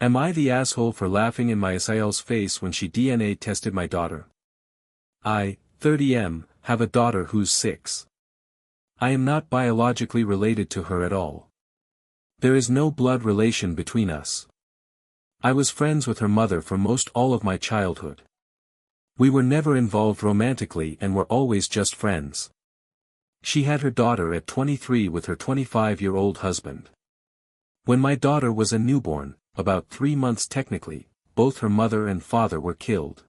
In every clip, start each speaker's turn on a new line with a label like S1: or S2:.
S1: Am I the asshole for laughing in my SIL's face when she DNA tested my daughter? I, 30M, have a daughter who's 6. I am not biologically related to her at all. There is no blood relation between us. I was friends with her mother for most all of my childhood. We were never involved romantically and were always just friends. She had her daughter at 23 with her 25-year-old husband. When my daughter was a newborn, about 3 months technically, both her mother and father were killed.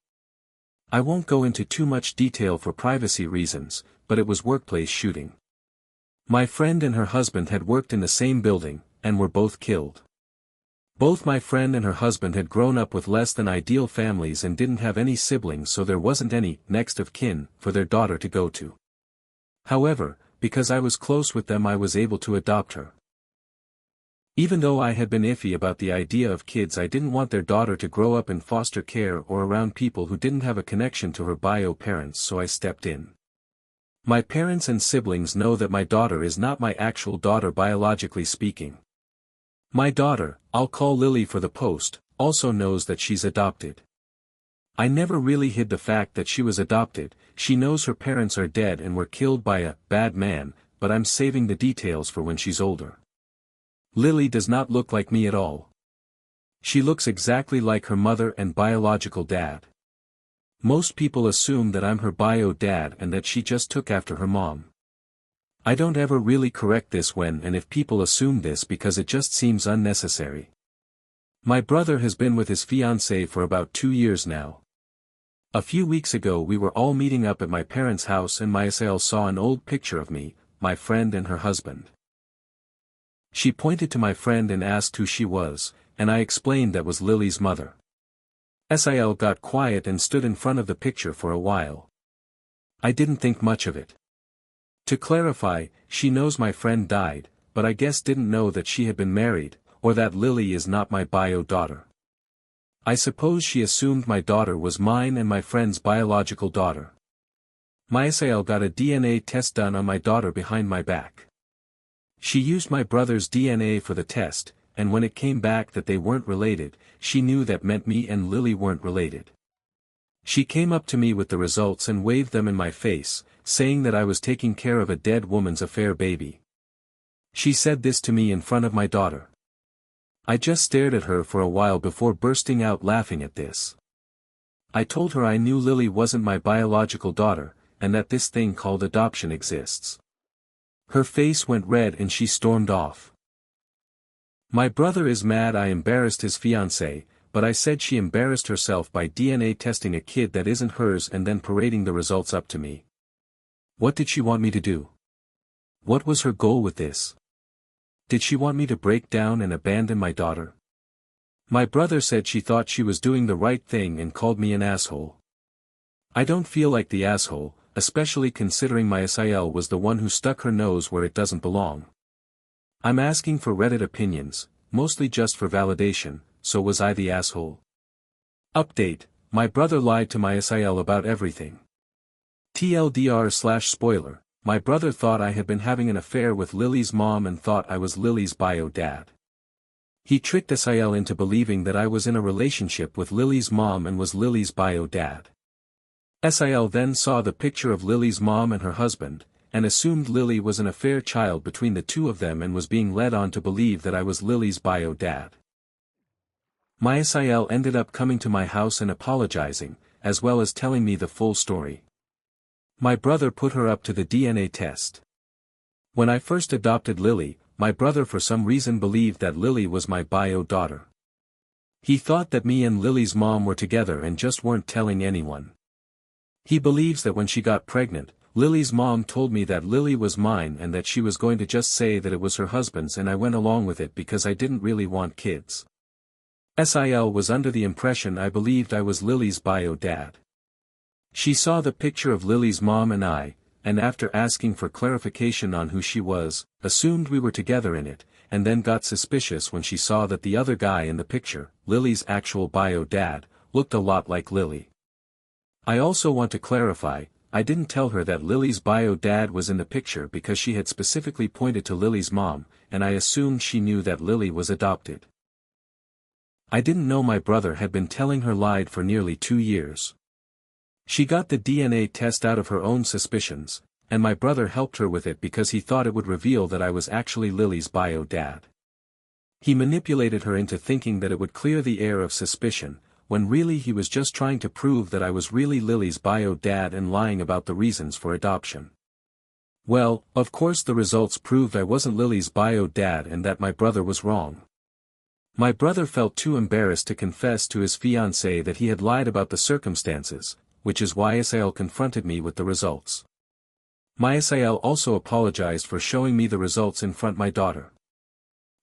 S1: I won't go into too much detail for privacy reasons, but it was workplace shooting. My friend and her husband had worked in the same building, and were both killed. Both my friend and her husband had grown up with less than ideal families and didn't have any siblings, so there wasn't any next of kin for their daughter to go to. However, because I was close with them, I was able to adopt her. Even though I had been iffy about the idea of kids, I didn't want their daughter to grow up in foster care or around people who didn't have a connection to her bio parents, so I stepped in. My parents and siblings know that my daughter is not my actual daughter biologically speaking. My daughter, I'll call Lily for the post, also knows that she's adopted. I never really hid the fact that she was adopted. She knows her parents are dead and were killed by a bad man, but I'm saving the details for when she's older. Lily does not look like me at all. She looks exactly like her mother and biological dad. Most people assume that I'm her bio dad and that she just took after her mom. I don't ever really correct this when and if people assume this because it just seems unnecessary. My brother has been with his fiancée for about 2 years now. A few weeks ago we were all meeting up at my parents' house and my SIL saw an old picture of me, my friend and her husband. She pointed to my friend and asked who she was, and I explained that was Lily's mother. SIL got quiet and stood in front of the picture for a while. I didn't think much of it. To clarify, she knows my friend died, but I guess didn't know that she had been married, or that Lily is not my bio daughter. I suppose she assumed my daughter was mine and my friend's biological daughter. My SIL got a DNA test done on my daughter behind my back. She used my brother's DNA for the test, and when it came back that they weren't related, she knew that meant me and Lily weren't related. She came up to me with the results and waved them in my face, saying that I was taking care of a dead woman's affair baby. She said this to me in front of my daughter. I just stared at her for a while before bursting out laughing at this. I told her I knew Lily wasn't my biological daughter, and that this thing called adoption exists. Her face went red and she stormed off. My brother is mad I embarrassed his fiancée, but I said she embarrassed herself by DNA testing a kid that isn't hers and then parading the results up to me. What did she want me to do? What was her goal with this? Did she want me to break down and abandon my daughter? My brother said she thought she was doing the right thing and called me an asshole. I don't feel like the asshole, especially considering my SIL was the one who stuck her nose where it doesn't belong. I'm asking for Reddit opinions, mostly just for validation. So was I the asshole? Update, my brother lied to my SIL about everything. TLDR/spoiler, my brother thought I had been having an affair with Lily's mom and thought I was Lily's bio dad. He tricked SIL into believing that I was in a relationship with Lily's mom and was Lily's bio dad. SIL then saw the picture of Lily's mom and her husband, and assumed Lily was an affair child between the two of them and was being led on to believe that I was Lily's bio dad. My SIL ended up coming to my house and apologizing, as well as telling me the full story. My brother put her up to the DNA test. When I first adopted Lily, my brother for some reason believed that Lily was my bio daughter. He thought that me and Lily's mom were together and just weren't telling anyone. He believes that when she got pregnant, Lily's mom told me that Lily was mine and that she was going to just say that it was her husband's, and I went along with it because I didn't really want kids. SIL was under the impression I believed I was Lily's bio dad. She saw the picture of Lily's mom and I, and after asking for clarification on who she was, assumed we were together in it, and then got suspicious when she saw that the other guy in the picture, Lily's actual bio dad, looked a lot like Lily. I also want to clarify, I didn't tell her that Lily's bio dad was in the picture because she had specifically pointed to Lily's mom, and I assumed she knew that Lily was adopted. I didn't know my brother had been telling her lied for nearly 2 years. She got the DNA test out of her own suspicions, and my brother helped her with it because he thought it would reveal that I was actually Lily's bio dad. He manipulated her into thinking that it would clear the air of suspicion, when really he was just trying to prove that I was really Lily's bio dad and lying about the reasons for adoption. Well, of course the results proved I wasn't Lily's bio dad and that my brother was wrong. My brother felt too embarrassed to confess to his fiancée that he had lied about the circumstances, which is why SIL confronted me with the results. My SIL also apologized for showing me the results in front of my daughter.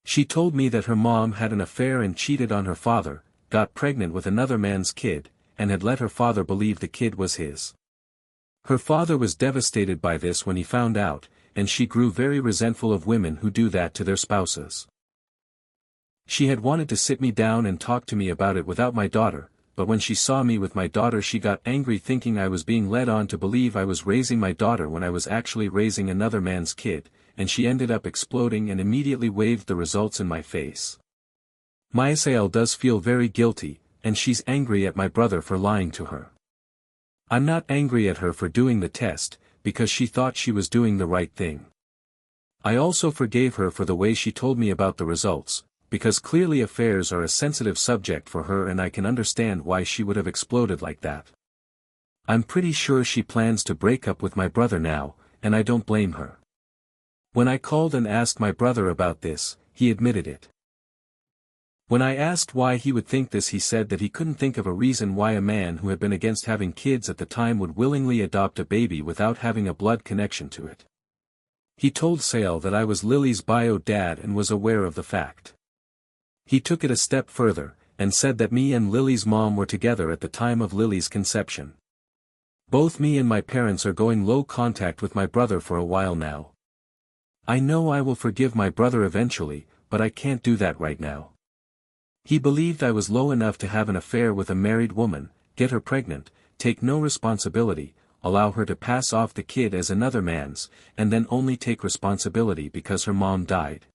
S1: She told me that her mom had an affair and cheated on her father, got pregnant with another man's kid, and had let her father believe the kid was his. Her father was devastated by this when he found out, and she grew very resentful of women who do that to their spouses. She had wanted to sit me down and talk to me about it without my daughter, but when she saw me with my daughter she got angry thinking I was being led on to believe I was raising my daughter when I was actually raising another man's kid, and she ended up exploding and immediately waved the results in my face. My SIL does feel very guilty, and she's angry at my brother for lying to her. I'm not angry at her for doing the test, because she thought she was doing the right thing. I also forgave her for the way she told me about the results, because clearly affairs are a sensitive subject for her and I can understand why she would have exploded like that. I'm pretty sure she plans to break up with my brother now, and I don't blame her. When I called and asked my brother about this, he admitted it. When I asked why he would think this, he said that he couldn't think of a reason why a man who had been against having kids at the time would willingly adopt a baby without having a blood connection to it. He told SIL that I was Lily's bio dad and was aware of the fact. He took it a step further, and said that me and Lily's mom were together at the time of Lily's conception. Both me and my parents are going low contact with my brother for a while now. I know I will forgive my brother eventually, but I can't do that right now. He believed I was low enough to have an affair with a married woman, get her pregnant, take no responsibility, allow her to pass off the kid as another man's, and then only take responsibility because her mom died.